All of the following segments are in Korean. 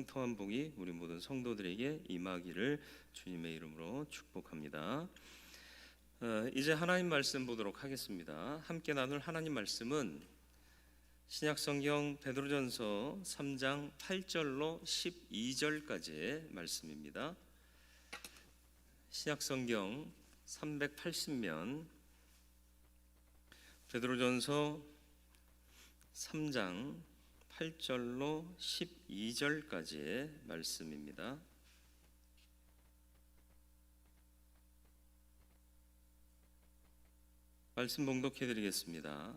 형통한 복이 우리 모든 성도들에게 임하기를 주님의 이름으로 축복합니다. 이제 하나님 말씀 보도록 하겠습니다. 함께 나눌 하나님 말씀은 신약성경 베드로전서 3장 8절로 12절까지의 말씀입니다. 신약성경 380면 베드로전서 3장 8절로 12절까지의 말씀입니다. 말씀 봉독해 드리겠습니다.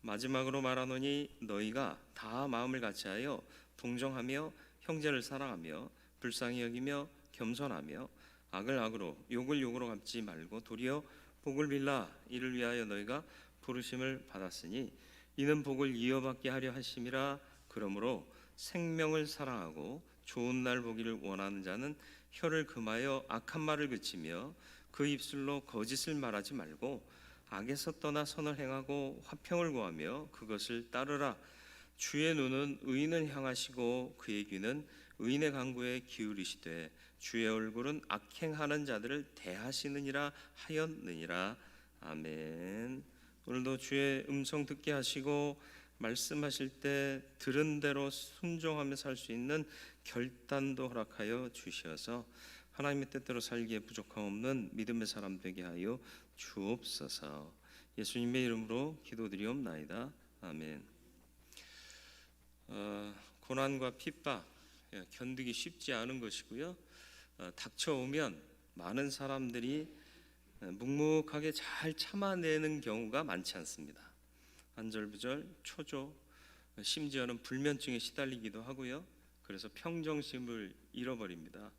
마지막으로 말하노니 너희가 다 마음을 같이하여 동정하며 형제를 사랑하며 불쌍히 여기며 겸손하며 악을 악으로 욕을 욕으로 갚지 말고 도리어 복을 빌라. 이를 위하여 너희가 부르심을 받았으니 이는 복을 이어받게 하려 하심이라. 그러므로 생명을 사랑하고 좋은 날 보기를 원하는 자는 혀를 금하여 악한 말을 그치며 그 입술로 거짓을 말하지 말고 악에서 떠나 선을 행하고 화평을 구하며 그것을 따르라. 주의 눈은 의인을 향하시고 그의 귀는 의인의 간구에 기울이시되 주의 얼굴은 악행하는 자들을 대하시느니라 하였느니라. 아멘. 오늘도 주의 음성 듣게 하시고 말씀하실 때 들은 대로 순종하며 살 수 있는 결단도 허락하여 주셔서 하나님의 뜻대로 살기에 부족함 없는 믿음의 사람 되게 하여 주옵소서. 예수님의 이름으로 기도드리옵나이다. 아멘. 고난과 핍박 견디기 쉽지 않은 것이고요. 닥쳐오면 많은 사람들이 묵묵하게 잘 참아내는 경우가 많지 않습니다. 안절부절, 초조, 심지어는 불면증에 시달리기도 하고요. 그래서 평정심을 잃어버립니다.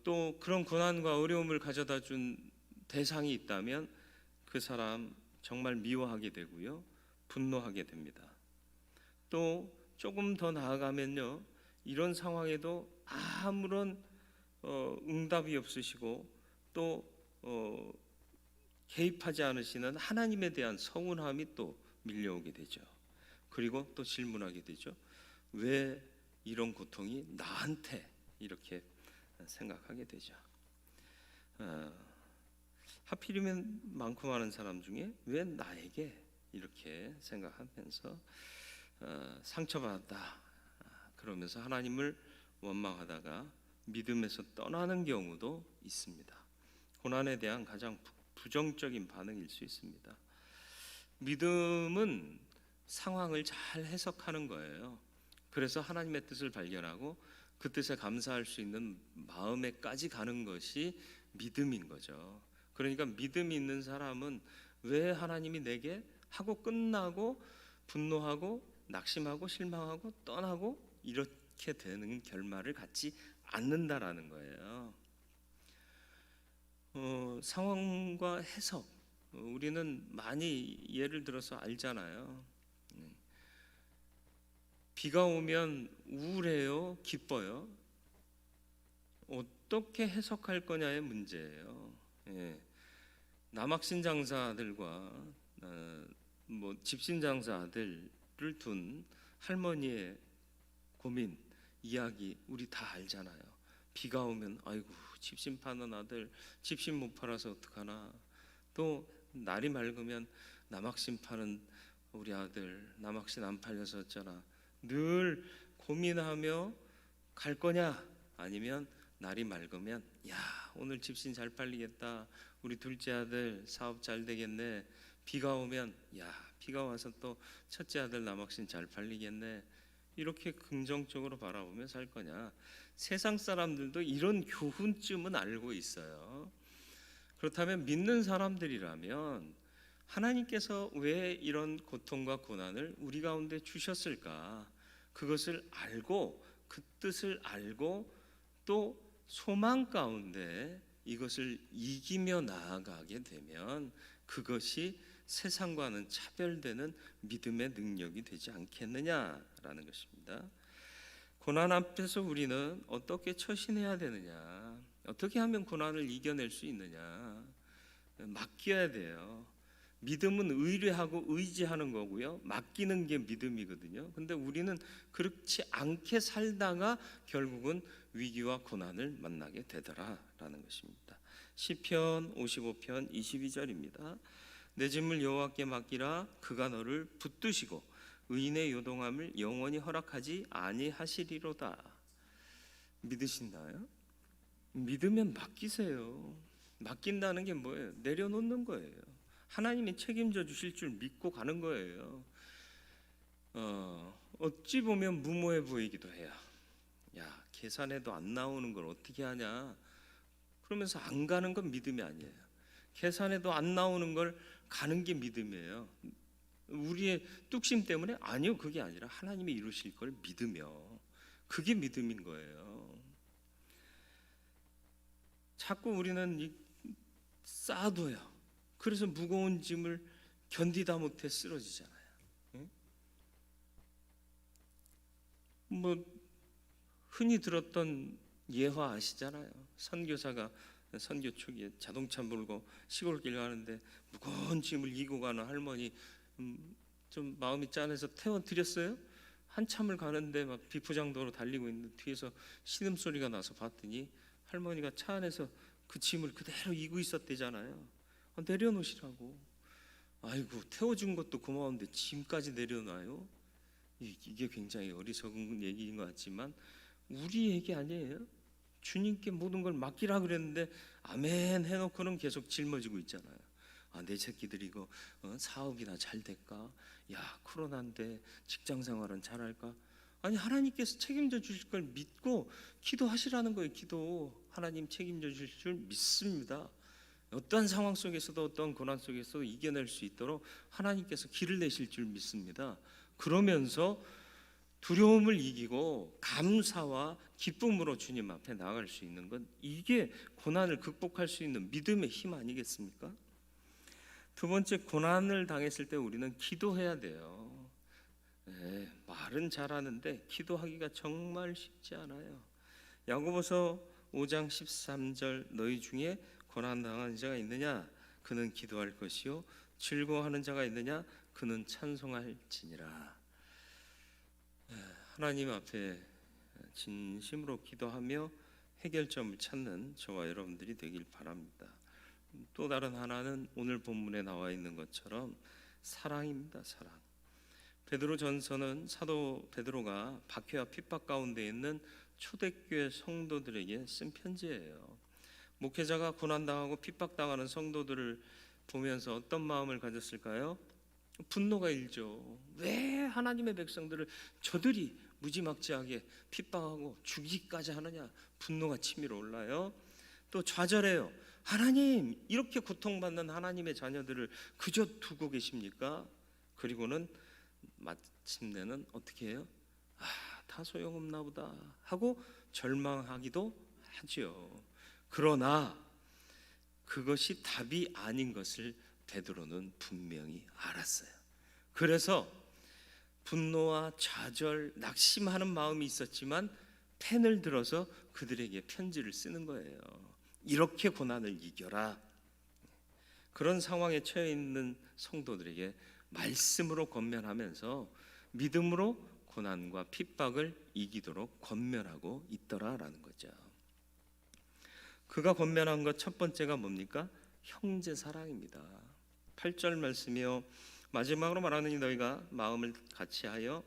또 그런 고난과 어려움을 가져다 준 대상이 있다면 그 사람 정말 미워하게 되고요. 분노하게 됩니다. 또 조금 더 나아가면요. 이런 상황에도 아무런 응답이 없으시고 또 개입하지 않으시는 하나님에 대한 서운함이 또 밀려오게 되죠. 그리고 또 질문하게 되죠. 왜 이런 고통이 나한테 이렇게 생각하게 되죠. 하필이면 많고 많은 사람 중에 왜 나에게 이렇게 생각하면서 상처받았다 그러면서 하나님을 원망하다가 믿음에서 떠나는 경우도 있습니다. 고난에 대한 가장 부정적인 반응일 수 있습니다. 믿음은 상황을 잘 해석하는 거예요. 그래서 하나님의 뜻을 발견하고 그 뜻에 감사할 수 있는 마음에까지 가는 것이 믿음인 거죠. 그러니까 믿음이 있는 사람은 왜 하나님이 내게 하고 끝나고 분노하고 낙심하고 실망하고 떠나고 이렇게 되는 결말을 갖지 않는다라는 거예요. 상황과 해석 우리는 많이 예를 들어서 알잖아요. 비가 오면 우울해요, 기뻐요? 어떻게 해석할 거냐의 문제예요. 남학신 장사들과 집신 장사들을 둔 할머니의 고민 이야기 우리 다 알잖아요. 비가 오면 아이고 집신 파는 아들 집신 못 팔아서 어떡하나. 또 날이 맑으면 남학신 파는 우리 아들 남학신 안 팔려서 어쩌나. 늘 고민하며 갈 거냐 아니면 날이 맑으면 야 오늘 집신 잘 팔리겠다. 우리 둘째 아들 사업 잘 되겠네. 비가 오면 야 비가 와서 또 첫째 아들 남학신 잘 팔리겠네. 이렇게 긍정적으로 바라보며 살 거냐. 세상 사람들도 이런 교훈쯤은 알고 있어요. 그렇다면 믿는 사람들이라면 하나님께서 왜 이런 고통과 고난을 우리 가운데 주셨을까? 그것을 알고 그 뜻을 알고 또 소망 가운데 이것을 이기며 나아가게 되면 그것이 세상과는 차별되는 믿음의 능력이 되지 않겠느냐라는 것입니다. 고난 앞에서 우리는 어떻게 처신해야 되느냐, 어떻게 하면 고난을 이겨낼 수 있느냐, 맡겨야 돼요. 믿음은 의뢰하고 의지하는 거고요. 맡기는 게 믿음이거든요. 근데 우리는 그렇지 않게 살다가 결국은 위기와 고난을 만나게 되더라라는 것입니다. 시편 55편 22절입니다. 내 짐을 여호와께 맡기라. 그가 너를 붙드시고 의인의 요동함을 영원히 허락하지 아니하시리로다. 믿으신가요? 믿으면 맡기세요. 맡긴다는 게 뭐예요? 내려놓는 거예요. 하나님이 책임져 주실 줄 믿고 가는 거예요. 어찌 보면 무모해 보이기도 해요. 야, 계산해도 안 나오는 걸 어떻게 하냐? 그러면서 안 가는 건 믿음이 아니에요. 계산해도 안 나오는 걸 가는 게 믿음이에요. 우리의 뚝심 때문에? 아니요, 그게 아니라 하나님이 이루실 걸 믿으며, 그게 믿음인 거예요. 자꾸 우리는 쌓아둬요. 그래서 무거운 짐을 견디다 못해 쓰러지잖아요. 뭐 흔히 들었던 예화 아시잖아요. 선교사가 선교 초기에 자동차 몰고 시골길 가는데 무거운 짐을 이고 가는 할머니, 좀 마음이 짠해서 태워드렸어요. 한참을 가는데 막 비포장도로 달리고 있는데 뒤에서 신음소리가 나서 봤더니 할머니가 차 안에서 그 짐을 그대로 이고 있었대잖아요. 내려놓으시라고. 아이고, 태워준 것도 고마운데 짐까지 내려놔요? 이게 굉장히 어리석은 얘기인 것 같지만 우리 얘기 아니에요? 주님께 모든 걸 맡기라 그랬는데 아멘 해놓고는 계속 짊어지고 있잖아요. 내 새끼들이 이거 사업이나 잘 될까? 야, 코로나인데 직장생활은 잘할까? 아니, 하나님께서 책임져 주실 걸 믿고 기도하시라는 거예요. 기도. 하나님 책임져 주실 줄 믿습니다. 어떠한 상황 속에서도 어떠한 고난 속에서도 이겨낼 수 있도록 하나님께서 길을 내실 줄 믿습니다. 그러면서 두려움을 이기고 감사와 기쁨으로 주님 앞에 나아갈 수 있는 건, 이게 고난을 극복할 수 있는 믿음의 힘 아니겠습니까? 두 번째, 고난을 당했을 때 우리는 기도해야 돼요. 말은 잘하는데 기도하기가 정말 쉽지 않아요. 야고보서 5장 13절, 너희 중에 고난당하는 자가 있느냐? 그는 기도할 것이요 즐거워하는 자가 있느냐? 그는 찬송할지니라. 하나님 앞에 진심으로 기도하며 해결점을 찾는 저와 여러분들이 되길 바랍니다. 또 다른 하나는 오늘 본문에 나와 있는 것처럼 사랑입니다. 사랑. 베드로전서는 사도 베드로가 박해와 핍박 가운데 있는 초대교회 성도들에게 쓴 편지예요. 목회자가 고난당하고 핍박당하는 성도들을 보면서 어떤 마음을 가졌을까요? 분노가 일죠. 왜 하나님의 백성들을 저들이 무지막지하게 핍박하고 죽이기까지 하느냐? 분노가 치밀어 올라요. 또 좌절해요. 하나님, 이렇게 고통받는 하나님의 자녀들을 그저 두고 계십니까? 그리고는 마침내는 어떻게 해요? 다 소용없나 보다 하고 절망하기도 하죠. 그러나 그것이 답이 아닌 것을 베드로는 분명히 알았어요. 그래서 분노와 좌절, 낙심하는 마음이 있었지만 펜을 들어서 그들에게 편지를 쓰는 거예요. 이렇게 고난을 이겨라. 그런 상황에 처해 있는 성도들에게 말씀으로 권면하면서 믿음으로 고난과 핍박을 이기도록 권면하고 있더라라는 거죠. 그가 권면한 것 첫 번째가 뭡니까? 형제 사랑입니다. 8절 말씀이요, 마지막으로 말하느니 너희가 마음을 같이하여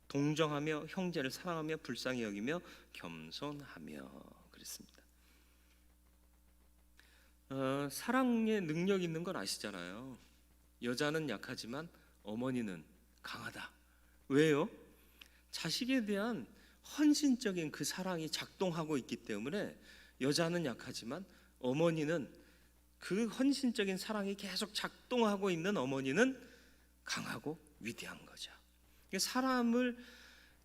동정하며 형제를 사랑하며 불쌍히 여기며 겸손하며 그랬습니다. 사랑의 능력 있는 건 아시잖아요. 여자는 약하지만 어머니는 강하다. 왜요? 자식에 대한 헌신적인 그 사랑이 작동하고 있기 때문에 여자는 약하지만 어머니는, 그 헌신적인 사랑이 계속 작동하고 있는 어머니는 강하고 위대한 거죠. 사람을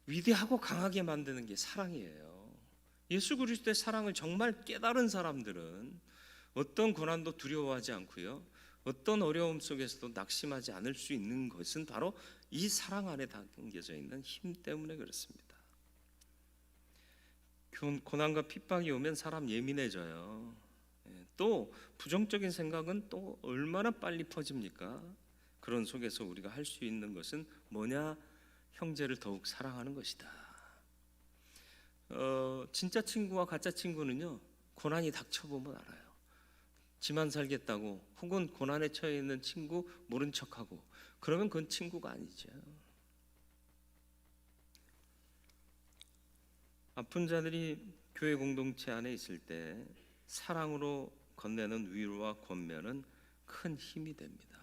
위대하고 강하게 만드는 게 사랑이에요. 예수 그리스도의 사랑을 정말 깨달은 사람들은 어떤 고난도 두려워하지 않고요, 어떤 어려움 속에서도 낙심하지 않을 수 있는 것은 바로 이 사랑 안에 담겨져 있는 힘 때문에 그렇습니다. 고난과 핍박이 오면 사람 예민해져요. 또 부정적인 생각은 또 얼마나 빨리 퍼집니까? 그런 속에서 우리가 할 수 있는 것은 뭐냐? 형제를 더욱 사랑하는 것이다. 진짜 친구와 가짜 친구는요, 고난이 닥쳐보면 알아요. 지만 살겠다고, 혹은 고난에 처해 있는 친구 모른 척하고, 그러면 그건 친구가 아니죠. 아픈 자들이 교회 공동체 안에 있을 때 사랑으로 건네는 위로와 권면은 큰 힘이 됩니다.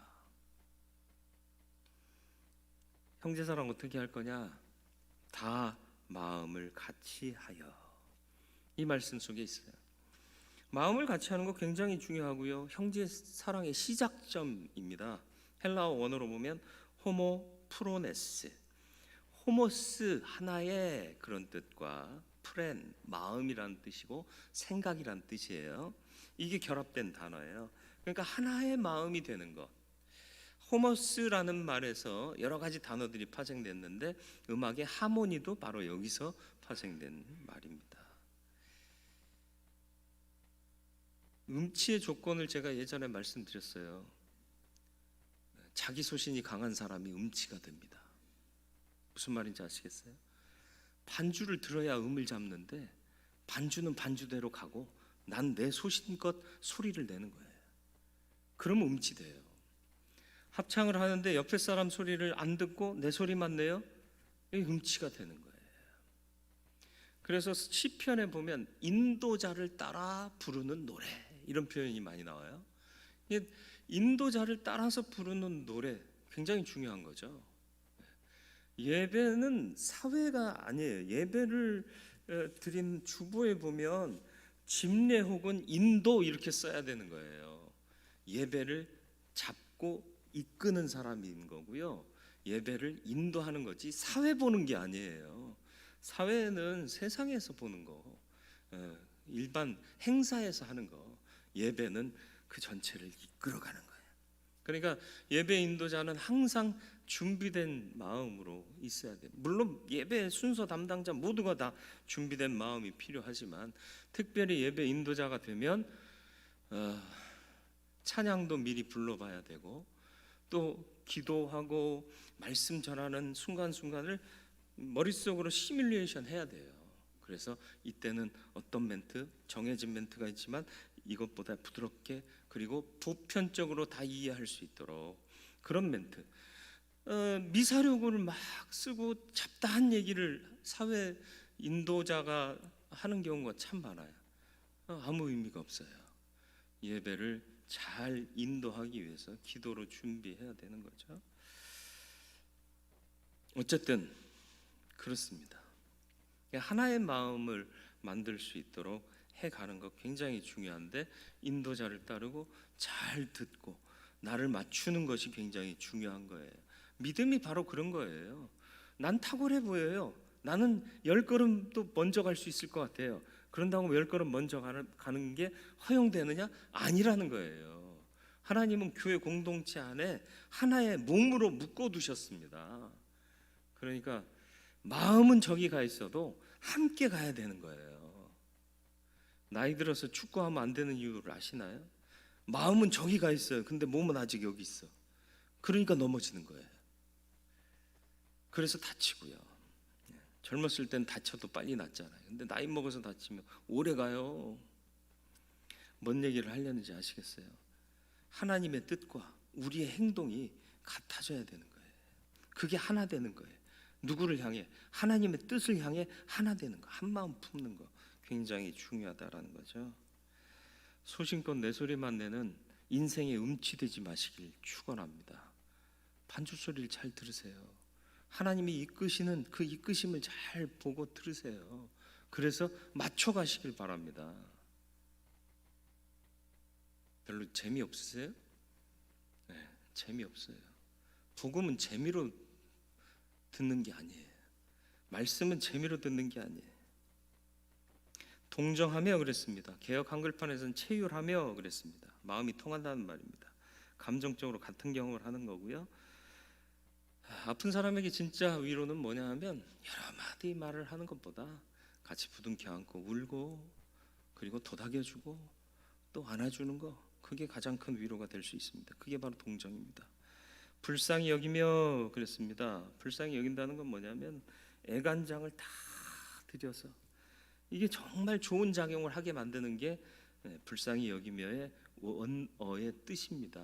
형제사랑 어떻게 할 거냐? 다 마음을 같이 하여. 이 말씀 속에 있어요. 마음을 같이 하는 거 굉장히 중요하고요. 형제 사랑의 시작점입니다. 헬라어 원어로 보면 호모 프로네스, 호모스 하나의 그런 뜻과 프렌 마음이라는 뜻이고 생각이라는 뜻이에요. 이게 결합된 단어예요. 그러니까 하나의 마음이 되는 것. 호모스라는 말에서 여러 가지 단어들이 파생됐는데 음악의 하모니도 바로 여기서 파생된 말입니다. 음치의 조건을 제가 예전에 말씀드렸어요. 자기 소신이 강한 사람이 음치가 됩니다. 무슨 말인지 아시겠어요? 반주를 들어야 음을 잡는데 반주는 반주대로 가고 난 내 소신껏 소리를 내는 거예요. 그럼 음치돼요. 합창을 하는데 옆에 사람 소리를 안 듣고 내 소리만 내요? 이게 음치가 되는 거예요. 그래서 시편에 보면 인도자를 따라 부르는 노래 이런 표현이 많이 나와요. 인도자를 따라서 부르는 노래 굉장히 중요한 거죠. 예배는 사회가 아니에요. 예배를 드린 주보에 보면 집례 혹은 인도 이렇게 써야 되는 거예요. 예배를 잡고 이끄는 사람인 거고요. 예배를 인도하는 거지 사회 보는 게 아니에요. 사회는 세상에서 보는 거, 일반 행사에서 하는 거. 예배는 그 전체를 이끌어가는 거예요. 그러니까 예배 인도자는 항상 준비된 마음으로 있어야 돼요. 물론 예배 순서 담당자 모두가 다 준비된 마음이 필요하지만 특별히 예배 인도자가 되면 찬양도 미리 불러봐야 되고 또 기도하고 말씀 전하는 순간순간을 머릿속으로 시뮬레이션 해야 돼요. 그래서 이때는 어떤 멘트, 정해진 멘트가 있지만 이것보다 부드럽게 그리고 보편적으로 다 이해할 수 있도록 그런 멘트. 미사력을 막 쓰고 잡다한 얘기를 사회 인도자가 하는 경우가 참 많아요. 아무 의미가 없어요. 예배를 잘 인도하기 위해서 기도로 준비해야 되는 거죠. 어쨌든 그렇습니다. 하나의 마음을 만들 수 있도록 해가는 것 굉장히 중요한데 인도자를 따르고 잘 듣고 나를 맞추는 것이 굉장히 중요한 거예요. 믿음이 바로 그런 거예요. 난 탁월해 보여요. 나는 10걸음도 먼저 갈 수 있을 것 같아요. 그런다고 10걸음 먼저 가는 게 허용되느냐? 아니라는 거예요. 하나님은 교회 공동체 안에 하나의 몸으로 묶어두셨습니다. 그러니까 마음은 저기 가 있어도 함께 가야 되는 거예요. 나이 들어서 축구하면 안 되는 이유를 아시나요? 마음은 저기 가 있어요. 근데 몸은 아직 여기 있어. 그러니까 넘어지는 거예요. 그래서 다치고요. 젊었을 땐 다쳐도 빨리 낫잖아요. 근데 나이 먹어서 다치면 오래 가요. 뭔 얘기를 하려는지 아시겠어요? 하나님의 뜻과 우리의 행동이 같아져야 되는 거예요. 그게 하나 되는 거예요. 누구를 향해? 하나님의 뜻을 향해 하나 되는 거, 한 마음 품는 거 굉장히 중요하다라는 거죠. 소신껏 내 소리만 내는 인생에 음치되지 마시길 축원합니다. 반주 소리를 잘 들으세요. 하나님이 이끄시는 그 이끄심을 잘 보고 들으세요. 그래서 맞춰 가시길 바랍니다. 별로 재미없으세요? 네, 재미없어요. 복음은 재미로 듣는 게 아니에요. 말씀은 재미로 듣는 게 아니에요. 동정하며 그랬습니다. 개역 한글판에서는 체휼하며 그랬습니다. 마음이 통한다는 말입니다. 감정적으로 같은 경험을 하는 거고요. 아픈 사람에게 진짜 위로는 뭐냐 하면 여러 마디 말을 하는 것보다 같이 부둥켜 안고 울고 그리고 도닥여주고 또 안아주는 거, 그게 가장 큰 위로가 될 수 있습니다. 그게 바로 동정입니다. 불쌍히 여기며 그랬습니다. 불쌍히 여긴다는 건 뭐냐면 애간장을 다 들여서, 이게 정말 좋은 작용을 하게 만드는 게 불쌍히 여기며의 원어의 뜻입니다.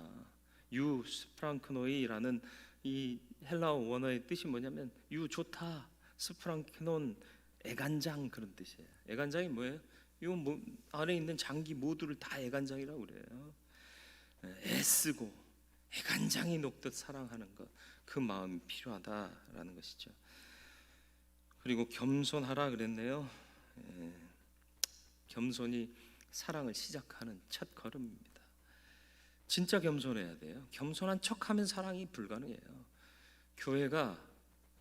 유 스프랑크노이라는 이 헬라어 원어의 뜻이 뭐냐면 유 좋다, 스프랑크논 애간장, 그런 뜻이에요. 애간장이 뭐예요? 요 안에 있는 장기 모두를 다 애간장이라고 그래요. 애쓰고 애간장이 녹듯 사랑하는 것, 그 마음이 필요하다라는 것이죠. 그리고 겸손하라 그랬네요. 겸손이 사랑을 시작하는 첫 걸음입니다. 진짜 겸손해야 돼요. 겸손한 척하면 사랑이 불가능해요. 교회가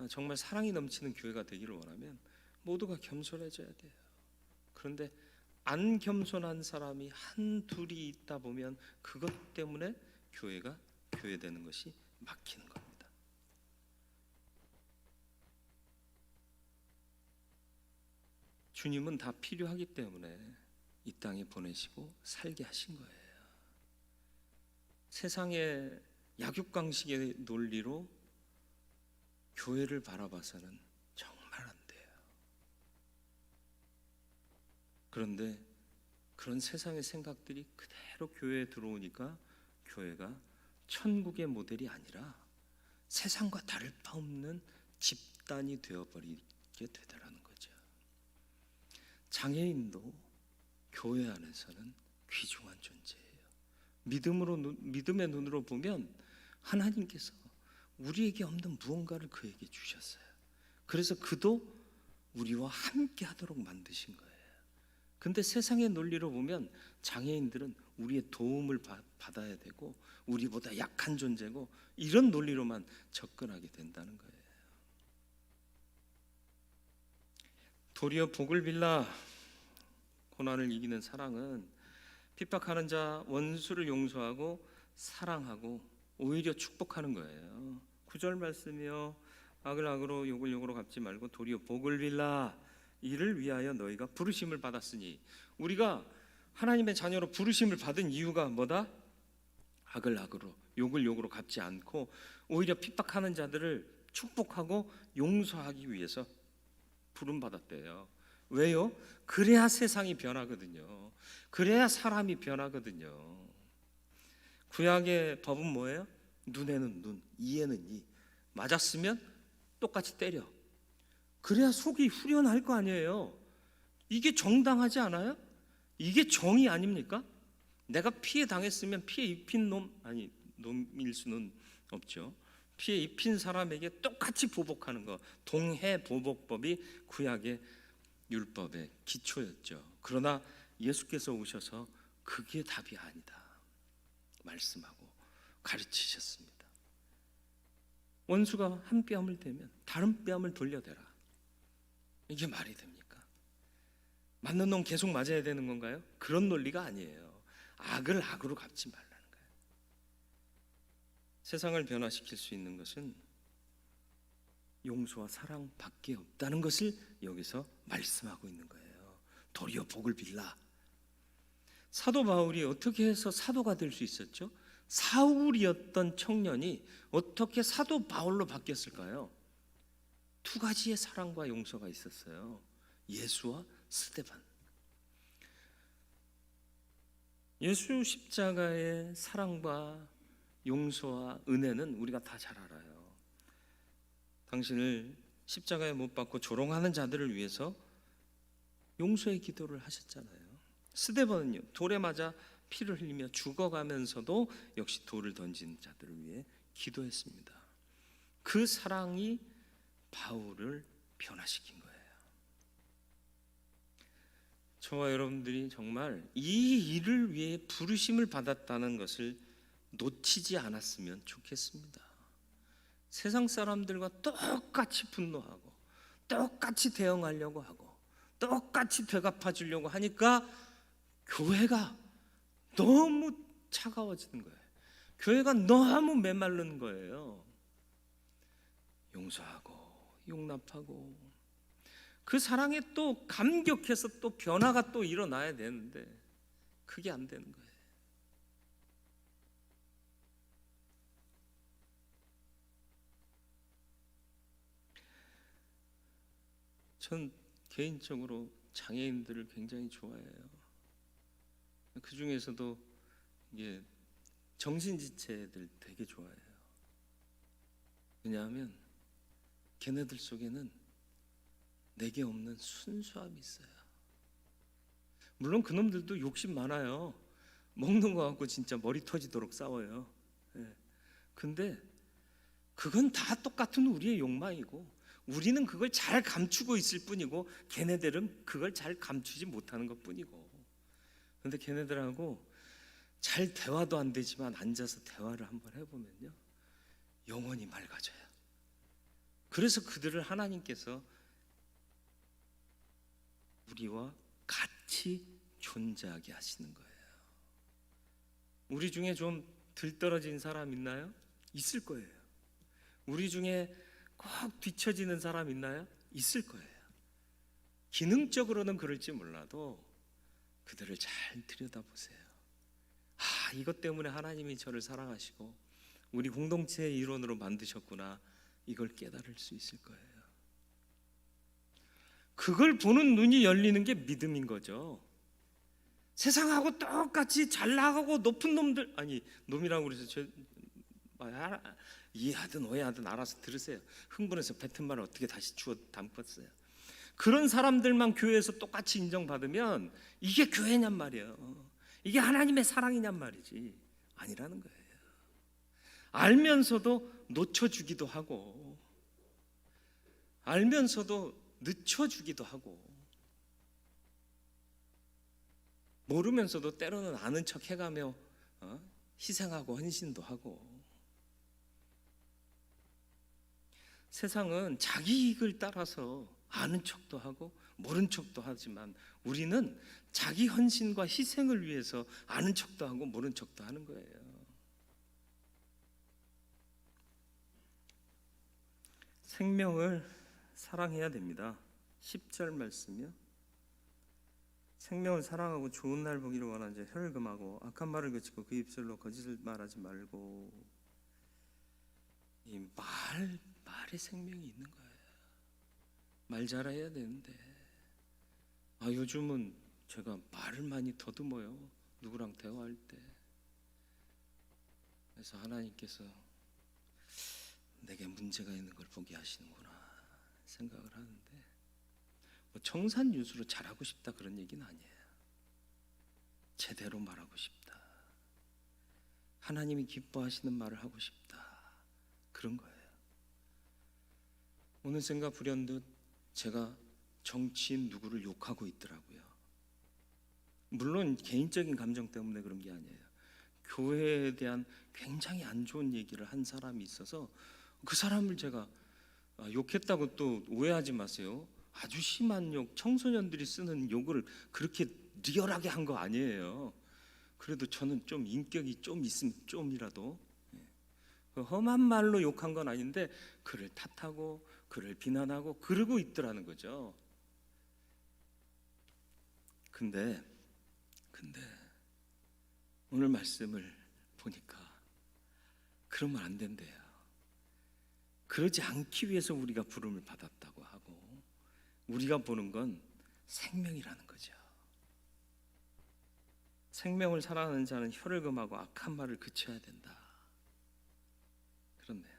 정말 사랑이 넘치는 교회가 되기를 원하면 모두가 겸손해져야 돼요. 그런데 안 겸손한 사람이 한 둘이 있다 보면 그것 때문에 교회가 교회되는 것이 막히는 겁니다. 주님은 다 필요하기 때문에 이 땅에 보내시고 살게 하신 거예요. 세상의 약육강식의 논리로 교회를 바라봐서는 정말 안 돼요. 그런데 그런 세상의 생각들이 그대로 교회에 들어오니까 교회가 천국의 모델이 아니라 세상과 다를 바 없는 집단이 되어버리게 되더라는 거죠. 장애인도 교회 안에서는 귀중한 존재예요. 믿음의 눈으로 보면 하나님께서 우리에게 없는 무언가를 그에게 주셨어요. 그래서 그도 우리와 함께 하도록 만드신 거예요. 근데 세상의 논리로 보면 장애인들은 우리의 도움을 받아야 되고 우리보다 약한 존재고, 이런 논리로만 접근하게 된다는 거예요. 도리어 복을 빌라. 고난을 이기는 사랑은 핍박하는 자, 원수를 용서하고 사랑하고 오히려 축복하는 거예요. 9절 말씀이요, 악을 악으로 욕을 욕으로 갚지 말고 도리어 복을 빌라. 이를 위하여 너희가 부르심을 받았으니. 우리가 하나님의 자녀로 부르심을 받은 이유가 뭐다? 악을 악으로 욕을 욕으로 갚지 않고 오히려 핍박하는 자들을 축복하고 용서하기 위해서 부름받았대요. 왜요? 그래야 세상이 변하거든요. 그래야 사람이 변하거든요. 구약의 법은 뭐예요? 눈에는 눈, 이에는 이. 맞았으면 똑같이 때려. 그래야 속이 후련할 거 아니에요. 이게 정당하지 않아요? 이게 정의 아닙니까? 내가 피해 당했으면 피해 입힌 놈일 수는 없죠. 피해 입힌 사람에게 똑같이 보복하는 거, 동해보복법이 구약의 율법의 기초였죠. 그러나 예수께서 오셔서 그게 답이 아니다 말씀하고 가르치셨습니다. 원수가 한 뺨을 대면 다른 뺨을 돌려대라. 이게 말이 됩니까? 맞는 놈 계속 맞아야 되는 건가요? 그런 논리가 아니에요. 악을 악으로 갚지 말라는 거예요. 세상을 변화시킬 수 있는 것은 용서와 사랑밖에 없다는 것을 여기서 말씀하고 있는 거예요. 도리어 복을 빌라. 사도 바울이 어떻게 해서 사도가 될 수 있었죠? 사울이었던 청년이 어떻게 사도 바울로 바뀌었을까요? 두 가지의 사랑과 용서가 있었어요. 예수와 스데반. 예수 십자가의 사랑과 용서와 은혜는 우리가 다 잘 알아요. 당신을 십자가에 못 박고 조롱하는 자들을 위해서 용서의 기도를 하셨잖아요. 스데반은요, 돌에 맞아 피를 흘리며 죽어가면서도 역시 돌을 던진 자들을 위해 기도했습니다. 그 사랑이 바울을 변화시킨 거예요. 저와 여러분들이 정말 이 일을 위해 부르심을 받았다는 것을 놓치지 않았으면 좋겠습니다. 세상 사람들과 똑같이 분노하고 똑같이 대응하려고 하고 똑같이 되갚아 주려고 하니까 교회가 너무 차가워지는 거예요. 교회가 너무 메마른 거예요. 용서하고 용납하고 그 사랑에 또 감격해서 또 변화가 또 일어나야 되는데 그게 안 되는 거예요. 전 개인적으로 장애인들을 굉장히 좋아해요. 그 중에서도 이게 정신지체들 되게 좋아해요. 왜냐하면 걔네들 속에는 내게 없는 순수함이 있어요. 물론 그놈들도 욕심 많아요. 먹는 거 갖고 진짜 머리 터지도록 싸워요. 예. 근데 그건 다 똑같은 우리의 욕망이고, 우리는 그걸 잘 감추고 있을 뿐이고 걔네들은 그걸 잘 감추지 못하는 것 뿐이고. 근데 걔네들하고 잘 대화도 안 되지만 앉아서 대화를 한번 해보면요, 영혼이 맑아져요. 그래서 그들을 하나님께서 우리와 같이 존재하게 하시는 거예요. 우리 중에 좀 들떨어진 사람 있나요? 있을 거예요. 우리 중에 꼭 뒤처지는 사람 있나요? 있을 거예요. 기능적으로는 그럴지 몰라도 그들을 잘 들여다보세요. 이것 때문에 하나님이 저를 사랑하시고 우리 공동체의 일원으로 만드셨구나, 이걸 깨달을 수 있을 거예요. 그걸 보는 눈이 열리는 게 믿음인 거죠. 세상하고 똑같이 잘 나가고 높은 놈들, 아니 놈이라고 그래서 이해하든 오해하든 알아서 들으세요. 흥분해서 뱉은 말을 어떻게 다시 주워 담겠어요. 그런 사람들만 교회에서 똑같이 인정받으면 이게 교회냔 말이에요. 이게 하나님의 사랑이냔 말이지. 아니라는 거예요. 알면서도 놓쳐주기도 하고, 알면서도 늦춰주기도 하고, 모르면서도 때로는 아는 척 해가며 희생하고 헌신도 하고. 세상은 자기 이익을 따라서 아는 척도 하고 모른 척도 하지만, 우리는 자기 헌신과 희생을 위해서 아는 척도 하고 모른 척도 하는 거예요. 생명을 사랑해야 됩니다. 10절 말씀이요. 생명을 사랑하고 좋은 날 보기를 원하는 자 혀를 금하고 악한 말을 그치고 그 입술로 거짓을 말하지 말고. 이 말에 생명이 있는 거예요. 말 잘해야 되는데 요즘은 제가 말을 많이 더듬어요. 누구랑 대화할 때. 그래서 하나님께서 내게 문제가 있는 걸 보게 하시는구나 생각을 하는데, 청산유수로 잘하고 싶다 그런 얘기는 아니에요. 제대로 말하고 싶다, 하나님이 기뻐하시는 말을 하고 싶다, 그런 거예요. 오늘 생각 불현듯 제가 정치인 누구를 욕하고 있더라고요. 물론 개인적인 감정 때문에 그런 게 아니에요. 교회에 대한 굉장히 안 좋은 얘기를 한 사람이 있어서 그 사람을 제가 욕했다고 또 오해하지 마세요. 아주 심한 욕, 청소년들이 쓰는 욕을 그렇게 리얼하게 한 거 아니에요. 그래도 저는 좀 인격이 좀 있으면 좀이라도, 험한 말로 욕한 건 아닌데 그를 탓하고 그를 비난하고 그러고 있더라는 거죠. 근데 오늘 말씀을 보니까 그러면 안 된대요. 그러지 않기 위해서 우리가 부름을 받았다고 하고, 우리가 보는 건 생명이라는 거죠. 생명을 사랑하는 자는 혀를 금하고 악한 말을 그쳐야 된다. 그렇네요.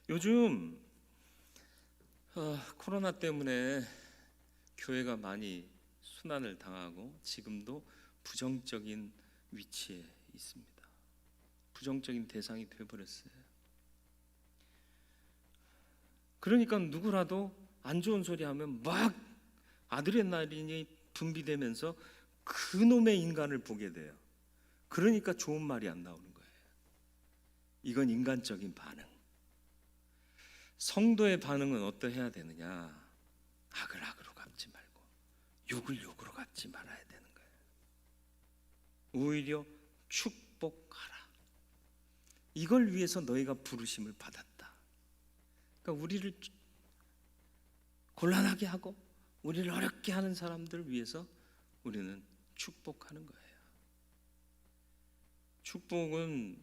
요즘 코로나 때문에 교회가 많이 순환을 당하고 지금도 부정적인 위치에 있습니다. 부정적인 대상이 되어버렸어요. 그러니까 누구라도 안 좋은 소리 하면 막 아드레날린이 분비되면서 그놈의 인간을 보게 돼요. 그러니까 좋은 말이 안 나오는 거예요. 이건 인간적인 반응. 성도의 반응은 어떠해야 되느냐? 악을 악으로 갚지 말고 욕을 욕으로 갚지 말아야 되는 거예요. 오히려 축복하라. 이걸 위해서 너희가 부르심을 받았다. 그러니까 우리를 곤란하게 하고 우리를 어렵게 하는 사람들을 위해서 우리는 축복하는 거예요. 축복은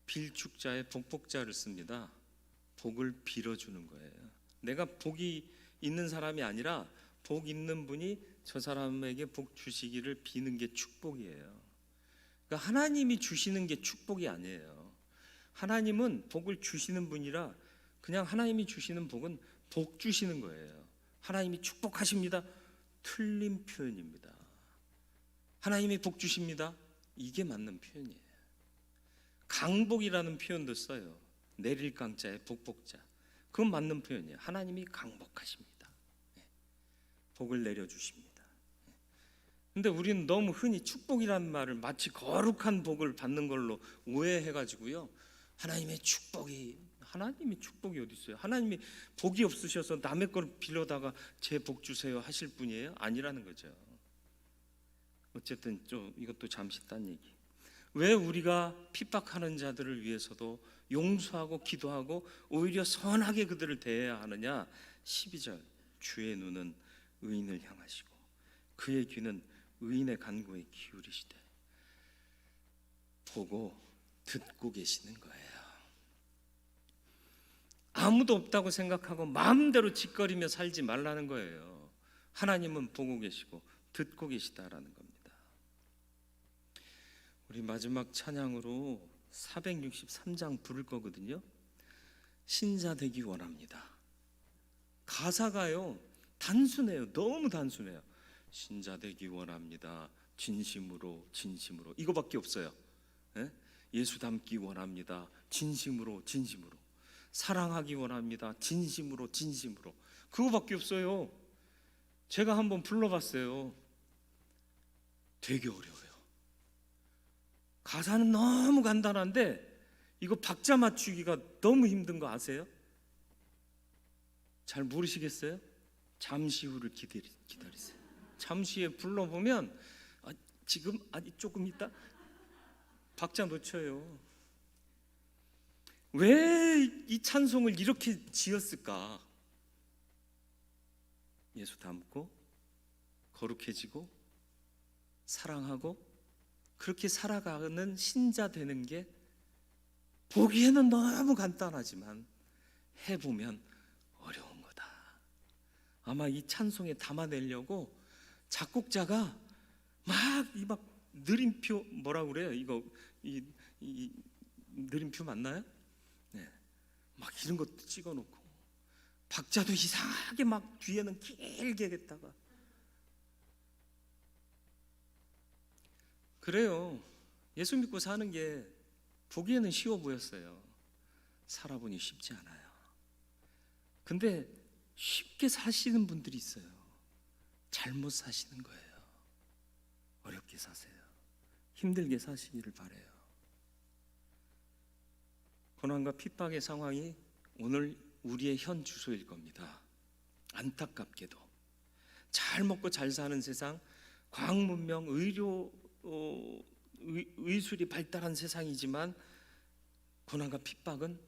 빌축자의 복복자를 씁니다. 복을 빌어주는 거예요. 내가 복이 있는 사람이 아니라 복 있는 분이 저 사람에게 복 주시기를 비는 게 축복이에요. 그러니까 하나님이 주시는 게 축복이 아니에요. 하나님은 복을 주시는 분이라 그냥 하나님이 주시는 복은 복 주시는 거예요. 하나님이 축복하십니다. 틀린 표현입니다. 하나님이 복 주십니다. 이게 맞는 표현이에요. 강복이라는 표현도 써요. 내릴 강자에 복복자. 그건 맞는 표현이에요. 하나님이 강복하십니다. 복을 내려주십니다. 근데 우리는 너무 흔히 축복이라는 말을 마치 거룩한 복을 받는 걸로 오해해가지고요. 하나님이 축복이 어디 있어요? 하나님이 복이 없으셔서 남의 걸 빌려다가 제 복 주세요 하실 분이에요? 아니라는 거죠. 어쨌든 좀 이것도 잠시 딴 얘기. 왜 우리가 핍박하는 자들을 위해서도 용서하고 기도하고 오히려 선하게 그들을 대해야 하느냐? 12절 주의 눈은 의인을 향하시고 그의 귀는 의인의 간구에 기울이시되 보고 듣고 계시는 거예요. 아무도 없다고 생각하고 마음대로 짓거리며 살지 말라는 거예요. 하나님은 보고 계시고 듣고 계시다라는 겁니다. 우리 마지막 찬양으로 463장 부를 거거든요. 신자 되기 원합니다. 가사가요 단순해요. 너무 단순해요. 신자 되기 원합니다. 진심으로 진심으로 이거밖에 없어요. 예수 닮기 원합니다. 진심으로 진심으로 사랑하기 원합니다. 진심으로 진심으로 그거밖에 없어요. 제가 한번 불러봤어요. 되게 어려워요. 가사는 너무 간단한데 이거 박자 맞추기가 너무 힘든 거 아세요? 잘 모르시겠어요? 잠시 후를 기다리세요. 잠시 후에 불러보면 지금 조금 있다 박자 놓쳐요. 왜 이 찬송을 이렇게 지었을까? 예수 닮고 거룩해지고 사랑하고 그렇게 살아가는 신자 되는 게 보기에는 너무 간단하지만 해보면 어려운 거다. 아마 이 찬송에 담아내려고 작곡자가 막 느림표 뭐라 그래요? 이거 이 느림표 맞나요? 네, 막 이런 것도 찍어놓고 박자도 이상하게 막 뒤에는 길게 했다가 그래요. 예수 믿고 사는 게 보기에는 쉬워 보였어요. 살아보니 쉽지 않아요. 근데 쉽게 사시는 분들이 있어요. 잘못 사시는 거예요. 어렵게 사세요. 힘들게 사시기를 바라요. 고난과 핍박의 상황이 오늘 우리의 현 주소일 겁니다. 안타깝게도 잘 먹고 잘 사는 세상, 과학 문명, 의술이 발달한 세상이지만 고난과 핍박은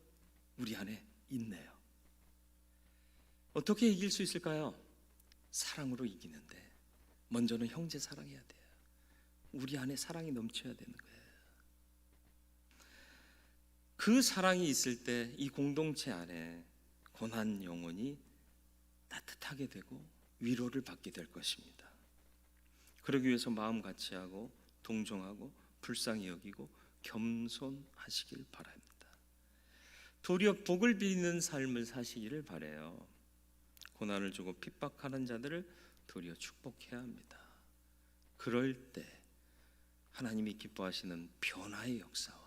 우리 안에 있네요. 어떻게 이길 수 있을까요? 사랑으로 이기는데 먼저는 형제 사랑해야 돼요. 우리 안에 사랑이 넘쳐야 되는 거예요. 그 사랑이 있을 때 이 공동체 안에 고난 영혼이 따뜻하게 되고 위로를 받게 될 것입니다. 그러기 위해서 마음 같이 하고 동정하고 불쌍히 여기고 겸손하시길 바랍니다. 도리어 복을 비는 삶을 사시기를 바라요. 고난을 주고 핍박하는 자들을 도리어 축복해야 합니다. 그럴 때 하나님이 기뻐하시는 변화의 역사와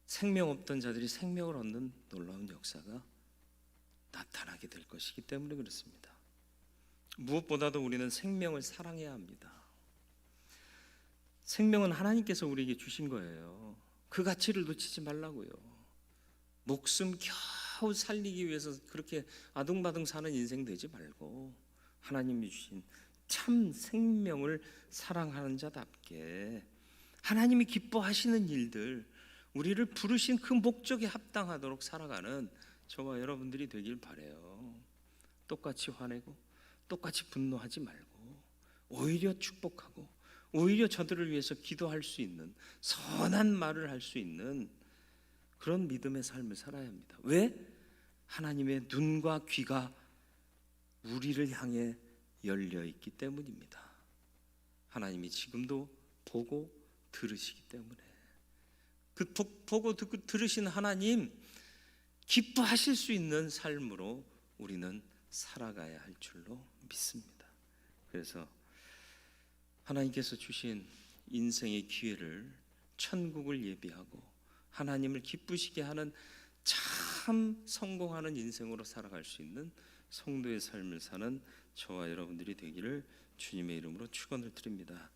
생명 없던 자들이 생명을 얻는 놀라운 역사가 나타나게 될 것이기 때문에 그렇습니다. 무엇보다도 우리는 생명을 사랑해야 합니다. 생명은 하나님께서 우리에게 주신 거예요. 그 가치를 놓치지 말라고요. 목숨 겨우 살리기 위해서 그렇게 아둥바둥 사는 인생 되지 말고 하나님이 주신 참 생명을 사랑하는 자답게 하나님이 기뻐하시는 일들, 우리를 부르신 그 목적에 합당하도록 살아가는 저와 여러분들이 되길 바라요. 똑같이 화내고 똑같이 분노하지 말고 오히려 축복하고 오히려 저들을 위해서 기도할 수 있는, 선한 말을 할 수 있는 그런 믿음의 삶을 살아야 합니다. 왜? 하나님의 눈과 귀가 우리를 향해 열려 있기 때문입니다. 하나님이 지금도 보고 들으시기 때문에, 그 보고 듣고 들으신 하나님 기뻐하실 수 있는 삶으로 우리는 살아가야 할 줄로 믿습니다. 그래서 하나님께서 주신 인생의 기회를, 천국을 예비하고 하나님을 기쁘시게 하는 참 성공하는 인생으로 살아갈 수 있는 성도의 삶을 사는 저와 여러분들이 되기를 주님의 이름으로 축원을 드립니다.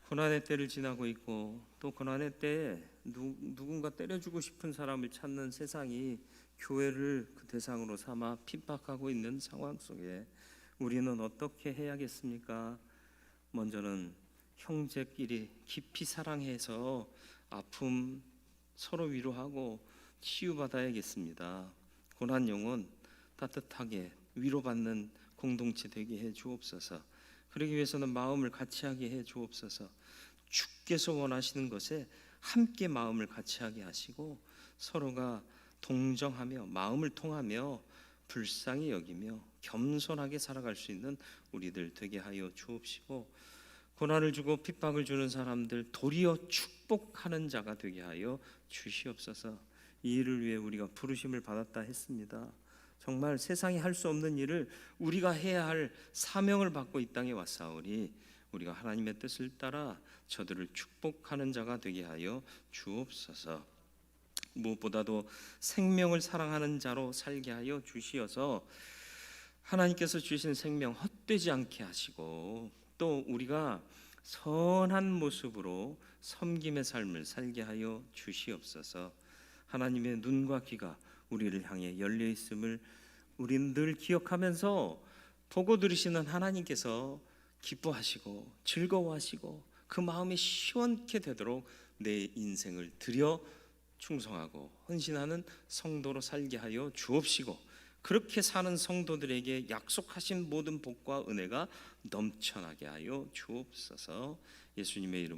고난의 때를 지나고 있고, 또 고난의 때에 누군가 때려주고 싶은 사람을 찾는 세상이 교회를 그 대상으로 삼아 핍박하고 있는 상황 속에 우리는 어떻게 해야겠습니까? 먼저는 형제끼리 깊이 사랑해서 아픔 서로 위로하고 치유받아야겠습니다. 고난 영혼 따뜻하게 위로받는 공동체 되게 해 주옵소서. 그러기 위해서는 마음을 같이하게 해 주옵소서. 주께서 원하시는 것에 함께 마음을 같이하게 하시고, 서로가 동정하며 마음을 통하며 불쌍히 여기며 겸손하게 살아갈 수 있는 우리들 되게 하여 주옵시고, 고난을 주고 핍박을 주는 사람들 도리어 축복하는 자가 되게 하여 주시옵소서. 이 일을 위해 우리가 부르심을 받았다 했습니다. 정말 세상이 할 수 없는 일을 우리가 해야 할 사명을 받고 이 땅에 왔사오니, 우리가 하나님의 뜻을 따라 저들을 축복하는 자가 되게 하여 주옵소서. 무엇보다도 생명을 사랑하는 자로 살게 하여 주시어서 하나님께서 주신 생명 헛되지 않게 하시고, 또 우리가 선한 모습으로 섬김의 삶을 살게 하여 주시옵소서. 하나님의 눈과 귀가 우리를 향해 열려 있음을 우리는 늘 기억하면서, 보고 들으시는 하나님께서 기뻐하시고 즐거워하시고 그 마음이 시원케 되도록 내 인생을 드려 충성하고 헌신하는 성도로 살게 하여 주옵시고, 그렇게 사는 성도들에게 약속하신 모든 복과 은혜가 넘쳐나게 하여 주옵소서. 예수님의 이름으로